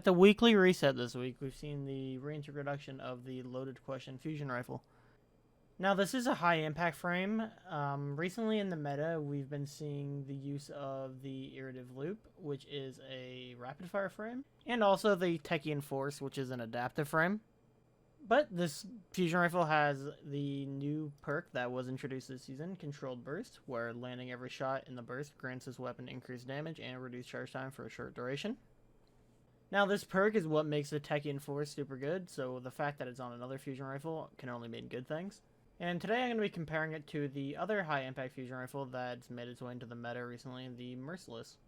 At the weekly reset this week, we've seen the reintroduction of the loaded question fusion rifle. Now, this is a high impact frame. Recently in the meta, we've been seeing the use of the Irritive Loop, which is a rapid fire frame, and also the Techian Force, which is an adaptive frame. But this fusion rifle has the new perk that was introduced this season, Controlled Burst, where landing every shot in the burst grants this weapon increased damage and reduced charge time for a short duration. Now, this perk is what makes the Techian Force super good, so the fact that it's on another fusion rifle can only mean good things. And today I'm going to be comparing it to the other high-impact fusion rifle that's made its way into the meta recently, the Merciless.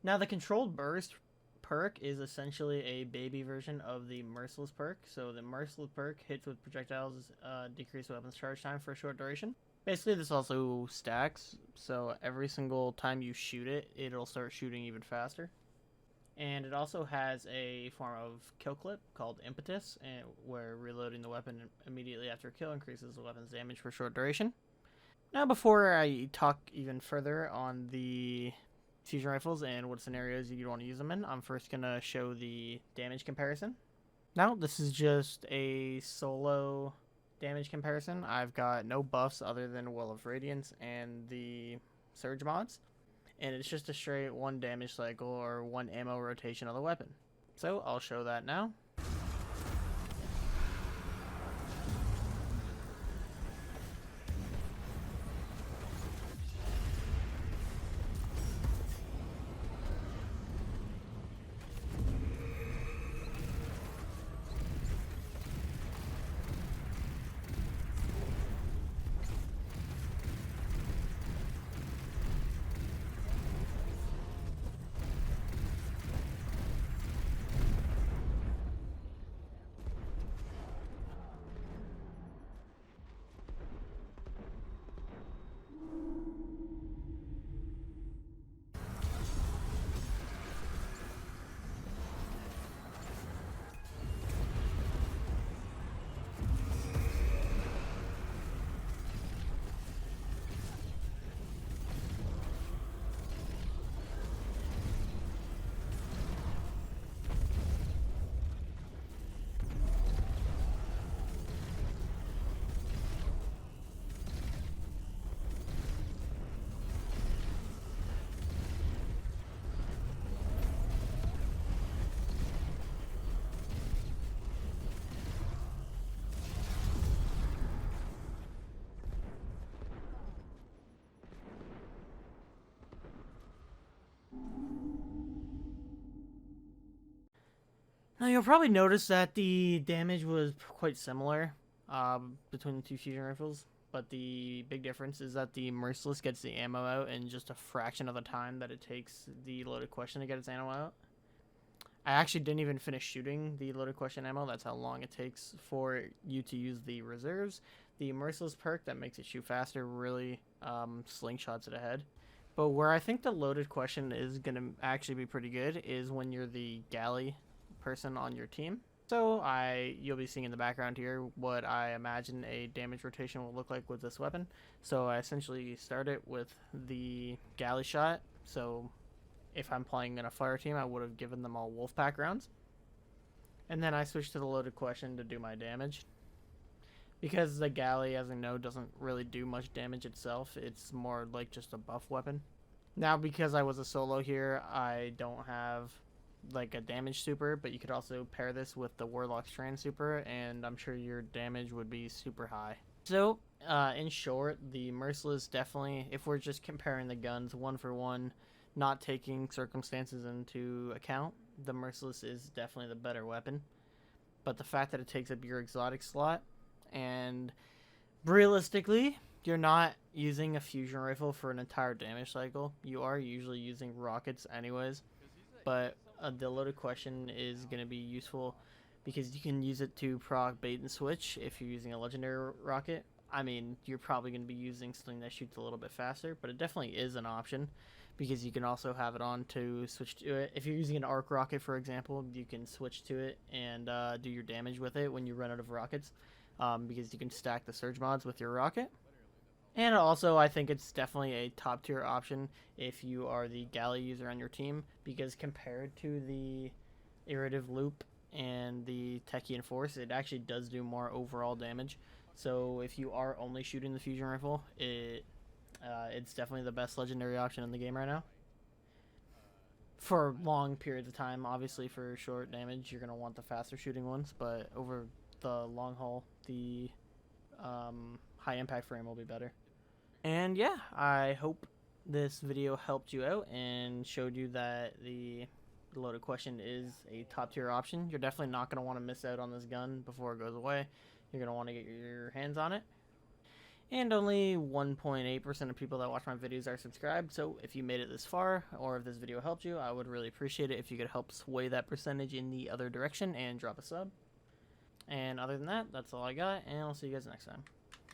Now, the Controlled Burst perk is essentially a baby version of the Merciless perk. So the Merciless perk hits with projectiles decrease weapons charge time for a short duration. Basically, this also stacks, so every single time you shoot it, it'll start shooting even faster. And it also has a form of kill clip called Impetus, where reloading the weapon immediately after a kill increases the weapon's damage for a short duration. Now, before I talk even further on the fusion rifles and what scenarios you want to use them in, I'm first going to show the damage comparison. Now, this is just a solo damage comparison. I've got no buffs other than Will of Radiance and the Surge mods. And it's just a straight 1 damage cycle or 1 ammo rotation of the weapon. So I'll show that now. Now, you'll probably notice that the damage was quite similar between the two fusion rifles, but the big difference is that the Merciless gets the ammo out in just a fraction of the time that it takes the loaded question to get its ammo out. I actually didn't even finish shooting the loaded question ammo. That's how long it takes for you to use the reserves. The Merciless perk that makes it shoot faster really slingshots it ahead. But where I think the loaded question is going to actually be pretty good is when you're the galley person on your team. So you'll be seeing in the background here what I imagine a damage rotation will look like with this weapon. So I essentially start it with the galley shot. So if I'm playing in a fire team, I would have given them all Wolfpack rounds. And then I switch to the loaded question to do my damage. Because the galley, as I know, doesn't really do much damage itself, it's more like just a buff weapon. Now, because I was a solo here, I don't have like a damage super, but you could also pair this with the Warlock Strand super, and I'm sure your damage would be super high. So, in short, the Merciless definitely, if we're just comparing the guns one for one, not taking circumstances into account, the Merciless is definitely the better weapon. But the fact that it takes up your exotic slot, and realistically, you're not using a fusion rifle for an entire damage cycle. You are usually using rockets anyways, but the loaded question is going to be useful because you can use it to proc bait and switch if you're using a legendary rocket. I mean, you're probably going to be using something that shoots a little bit faster, but it definitely is an option because you can also have it on to switch to it. If you're using an arc rocket, for example, you can switch to it and do your damage with it when you run out of rockets because you can stack the surge mods with your rocket. And also, I think it's definitely a top tier option if you are the galley user on your team, because compared to the Irritive Loop and the Techie Enforce, it actually does do more overall damage. So if you are only shooting the fusion rifle, it's definitely the best legendary option in the game right now. For long periods of time, obviously for short damage, you're gonna want the faster shooting ones, but over the long haul, the high impact frame will be better. And yeah, I hope this video helped you out and showed you that the loaded question is a top tier option. You're definitely not going to want to miss out on this gun before it goes away. You're going to want to get your hands on it. And only 1.8% of people that watch my videos are subscribed, so if you made it this far, or if this video helped you, I would really appreciate it if you could help sway that percentage in the other direction and drop a sub. And other than that, that's all I got, and I'll see you guys next time.